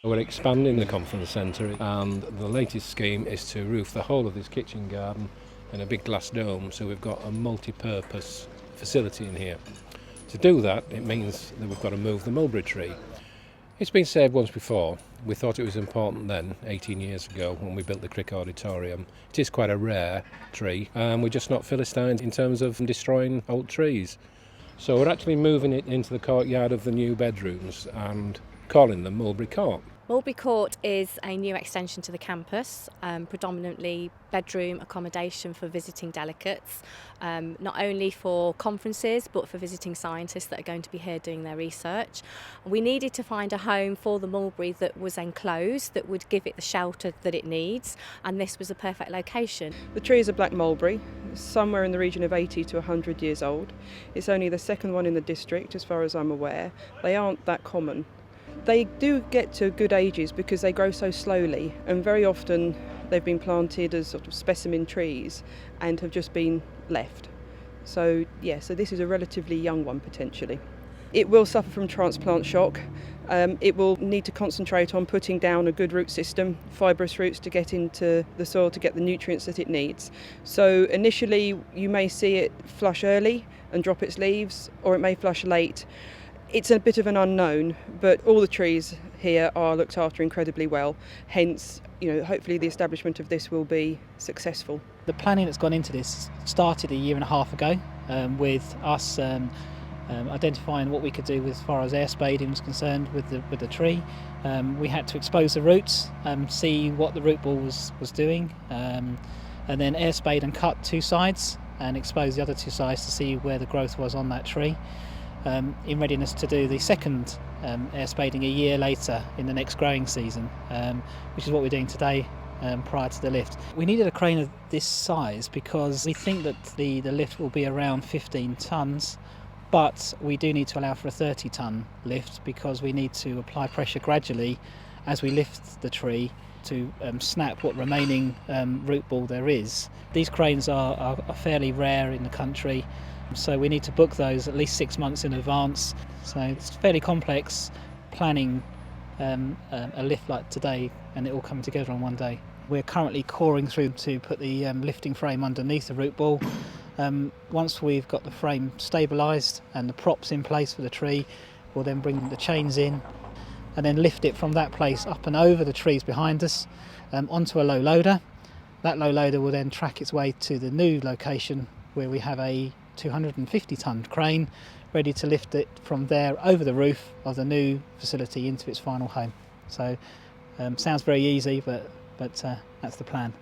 We're expanding the conference centre, and the latest scheme is to roof the whole of this kitchen garden in a big glass dome, so we've got a multi-purpose facility in here. To do that, it means that we've got to move the mulberry tree. It's been saved once before. We thought it was important then, 18 years ago, when we built the Crick Auditorium. It is quite a rare tree, and we're just not Philistines in terms of destroying old trees. So we're actually moving it into the courtyard of the new bedrooms and calling them Mulberry Court. Mulberry Court is a new extension to the campus, predominantly bedroom accommodation for visiting delegates, not only for conferences but for visiting scientists that are going to be here doing their research. We needed to find a home for the mulberry that was enclosed, that would give it the shelter that it needs, and this was a perfect location. The tree is a black mulberry, somewhere in the region of 80 to 100 years old. It's only the second one in the district as far as I'm aware. They aren't that common. They do get to good ages because they grow so slowly, and very often they've been planted as sort of specimen trees and have just been left. So this is a relatively young one potentially. It will suffer from transplant shock. It will need to concentrate on putting down a good root system, fibrous roots to get into the soil to get the nutrients that it needs. So initially you may see it flush early and drop its leaves, or it may flush late. It's a bit of an unknown, but all the trees here are looked after incredibly well. Hence, hopefully the establishment of this will be successful. The planning that's gone into this started a year and a half ago, with us identifying what we could do as far as air spading was concerned with the tree. We had to expose the roots, see what the root ball was doing, and then air spade and cut two sides and expose the other two sides to see where the growth was on that tree. In readiness to do the second air spading a year later in the next growing season, which is what we're doing today prior to the lift. We needed a crane of this size because we think that the lift will be around 15 tonnes, but we do need to allow for a 30-tonne lift because we need to apply pressure gradually as we lift the tree to snap what remaining root ball there is. These cranes are fairly rare in the country, so we need to book those at least 6 months in advance. So it's fairly complex planning a lift like today, and it all come together on one day. We're currently coring through to put the lifting frame underneath the root ball. Once we've got the frame stabilised and the props in place for the tree, we'll then bring the chains in and then lift it from that place up and over the trees behind us onto a low loader. That low loader will then track its way to the new location where we have a 250-tonne crane ready to lift it from there over the roof of the new facility into its final home. So sounds very easy, but that's the plan.